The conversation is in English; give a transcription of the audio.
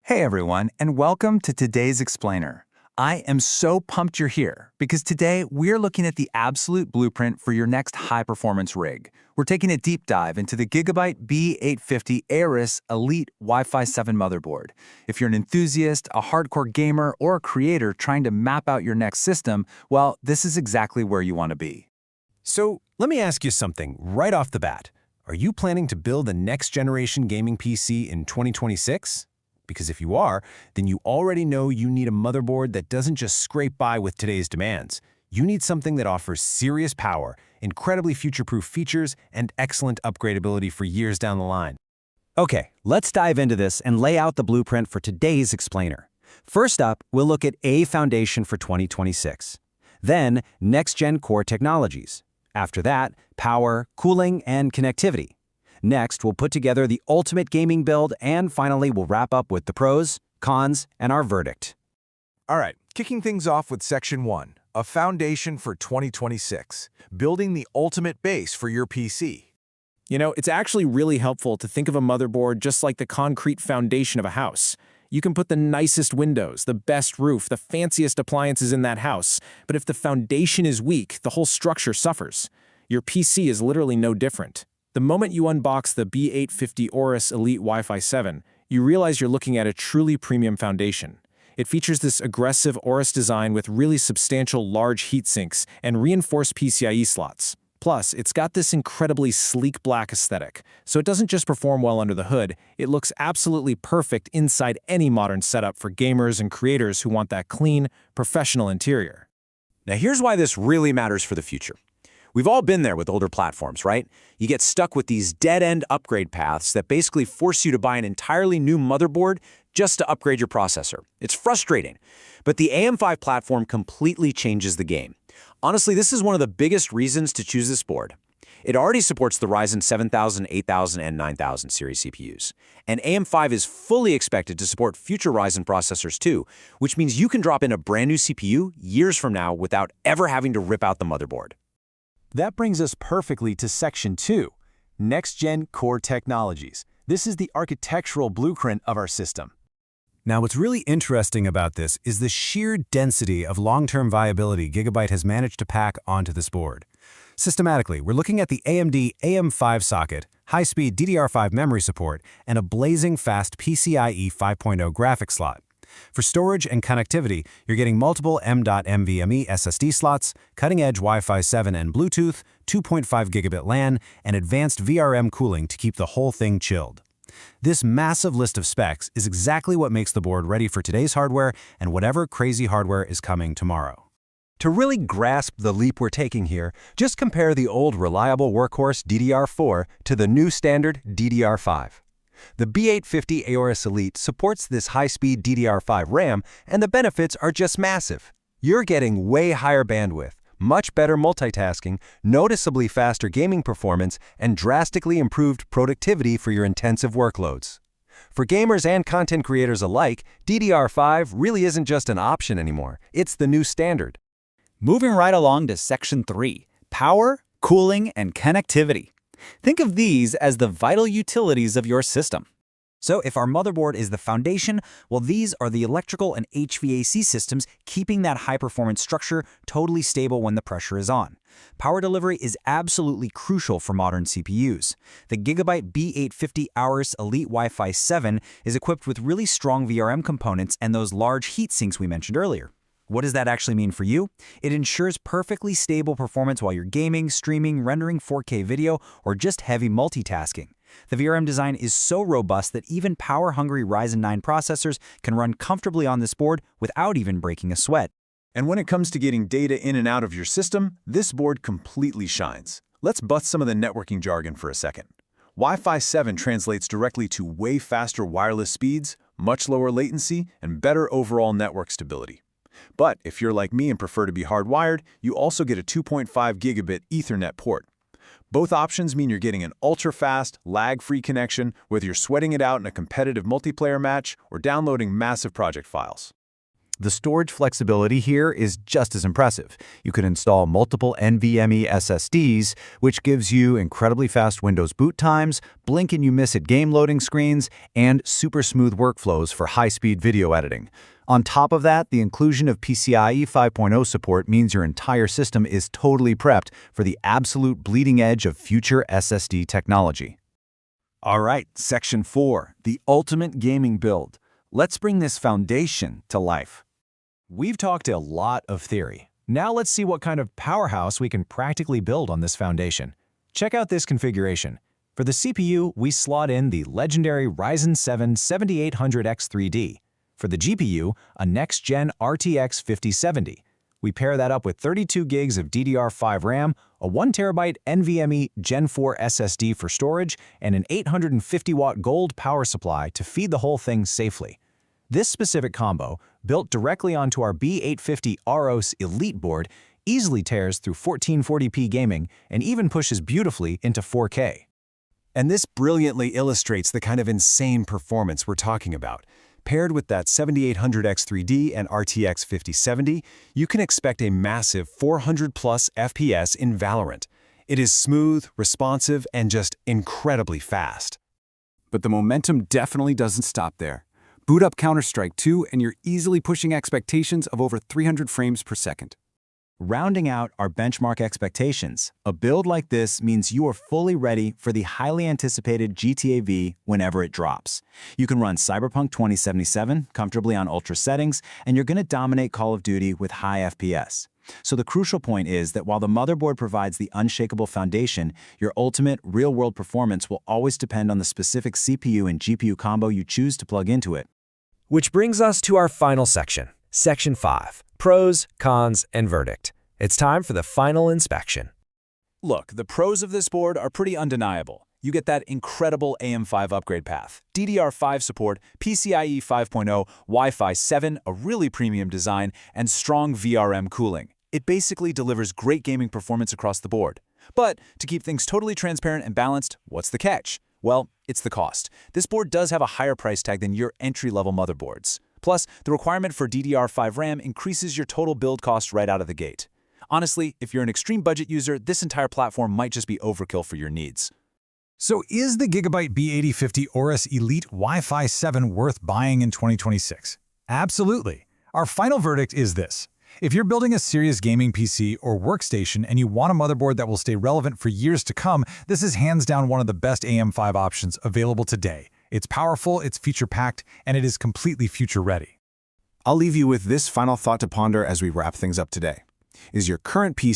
Hey everyone, and welcome to today's Explainer. I am so pumped you're here because today we're looking at the absolute blueprint for your next high-performance rig. We're taking a deep dive into the Gigabyte B850 AORUS Elite Wi-Fi 7 motherboard. If you're an enthusiast, a hardcore gamer, or a creator trying to map out your next system, well, this is exactly where you want to be. So let me ask you something right off the bat. Are you planning to build a next-generation gaming PC in 2026? Because if you are, then you already know you need a motherboard that doesn't just scrape by with today's demands. You need something that offers serious power, incredibly future-proof features, and excellent upgradability for years down the line. Okay, let's dive into this and lay out the blueprint for today's explainer. First up, we'll look at a foundation for 2026. Then, next-gen core technologies. After that, power, cooling, and connectivity. Next, we'll put together the ultimate gaming build, and finally, we'll wrap up with the pros, cons, and our verdict. All right, kicking things off with Section 1, a foundation for 2026, building the ultimate base for your PC. You know, it's actually really helpful to think of a motherboard just like the concrete foundation of a house. You can put the nicest windows, the best roof, the fanciest appliances in that house, but if the foundation is weak, the whole structure suffers. Your PC is literally no different. The moment you unbox the B850 AORUS Elite Wi-Fi 7, you realize you're looking at a truly premium foundation. It features this aggressive AORUS design with really substantial large heat sinks and reinforced PCIe slots. Plus, it's got this incredibly sleek black aesthetic, so it doesn't just perform well under the hood, it looks absolutely perfect inside any modern setup for gamers and creators who want that clean, professional interior. Now here's why this really matters for the future. We've all been there with older platforms, right? You get stuck with these dead-end upgrade paths that basically force you to buy an entirely new motherboard just to upgrade your processor. It's frustrating. But the AM5 platform completely changes the game. Honestly, this is one of the biggest reasons to choose this board. It already supports the Ryzen 7000, 8000, and 9000 series CPUs. And AM5 is fully expected to support future Ryzen processors too, which means you can drop in a brand new CPU years from now without ever having to rip out the motherboard. That brings us perfectly to Section 2, Next-Gen Core Technologies. This is the architectural blueprint of our system. Now, what's really interesting about this is the sheer density of long-term viability Gigabyte has managed to pack onto this board. Systematically, we're looking at the AMD AM5 Socket, high-speed DDR5 memory support, and a blazing fast PCIe 5.0 graphics slot. For storage and connectivity, you're getting multiple M.NVMe SSD slots, cutting-edge Wi-Fi 7 and Bluetooth, 2.5 gigabit LAN, and advanced VRM cooling to keep the whole thing chilled. This massive list of specs is exactly what makes the board ready for today's hardware and whatever crazy hardware is coming tomorrow. To really grasp the leap we're taking here, just compare the old reliable workhorse DDR4 to the new standard DDR5. The B850 AORUS Elite supports this high-speed DDR5 RAM, and the benefits are just massive. You're getting way higher bandwidth, much better multitasking, noticeably faster gaming performance, and drastically improved productivity for your intensive workloads. For gamers and content creators alike, DDR5 really isn't just an option anymore. It's the new standard. Moving right along to Section 3, power, cooling, and connectivity. Think of these as the vital utilities of your system. So if our motherboard is the foundation, well, these are the electrical and HVAC systems keeping that high-performance structure totally stable when the pressure is on. Power delivery is absolutely crucial for modern CPUs. The Gigabyte B850 AORUS Elite Wi-Fi 7 is equipped with really strong VRM components and those large heat sinks we mentioned earlier. What does that actually mean for you? It ensures perfectly stable performance while you're gaming, streaming, rendering 4K video, or just heavy multitasking. The VRM design is so robust that even power-hungry Ryzen 9 processors can run comfortably on this board without even breaking a sweat. And when it comes to getting data in and out of your system, this board completely shines. Let's bust some of the networking jargon for a second. Wi-Fi 7 translates directly to way faster wireless speeds, much lower latency, and better overall network stability. But if you're like me and prefer to be hardwired, you also get a 2.5 gigabit Ethernet port. Both options mean you're getting an ultra-fast, lag-free connection whether you're sweating it out in a competitive multiplayer match or downloading massive project files. The storage flexibility here is just as impressive. You can install multiple NVMe SSDs, which gives you incredibly fast Windows boot times, blink and you miss it game loading screens, and super smooth workflows for high-speed video editing. On top of that, the inclusion of PCIe 5.0 support means your entire system is totally prepped for the absolute bleeding edge of future SSD technology. All right, Section 4, the ultimate gaming build. Let's bring this foundation to life. We've talked a lot of theory. Now let's see what kind of powerhouse we can practically build on this foundation. Check out this configuration. For the CPU, we slot in the legendary Ryzen 7 7800X3D. For the GPU, a next-gen RTX 5070. We pair that up with 32 gigs of DDR5 RAM, a 1TB NVMe Gen 4 SSD for storage, and an 850-watt gold power supply to feed the whole thing safely. This specific combo, built directly onto our B850 AORUS Elite board, easily tears through 1440p gaming and even pushes beautifully into 4K. And this brilliantly illustrates the kind of insane performance we're talking about. Paired with that 7800X3D and RTX 5070, you can expect a massive 400+ FPS in Valorant. It is smooth, responsive, and just incredibly fast. But the momentum definitely doesn't stop there. Boot up Counter-Strike 2 and you're easily pushing expectations of over 300 frames per second. Rounding out our benchmark expectations, a build like this means you are fully ready for the highly anticipated GTA V whenever it drops. You can run Cyberpunk 2077 comfortably on ultra settings, and you're going to dominate Call of Duty with high FPS. So the crucial point is that while the motherboard provides the unshakable foundation, your ultimate real-world performance will always depend on the specific CPU and GPU combo you choose to plug into it. Which brings us to our final section, Section 5, Pros, Cons, and Verdict. It's time for the final inspection. Look, the pros of this board are pretty undeniable. You get that incredible AM5 upgrade path, DDR5 support, PCIe 5.0, Wi-Fi 7, a really premium design, and strong VRM cooling. It basically delivers great gaming performance across the board. But to keep things totally transparent and balanced, what's the catch? Well, it's the cost. This board does have a higher price tag than your entry-level motherboards. Plus, the requirement for DDR5 RAM increases your total build cost right out of the gate. Honestly, if you're an extreme budget user, this entire platform might just be overkill for your needs. So is the Gigabyte B850 AORUS Elite Wi-Fi 7 worth buying in 2026? Absolutely. Our final verdict is this. If you're building a serious gaming PC or workstation and you want a motherboard that will stay relevant for years to come, this is hands down one of the best AM5 options available today. It's powerful, it's feature-packed, and it is completely future-ready. I'll leave you with this final thought to ponder as we wrap things up today. Is your current PC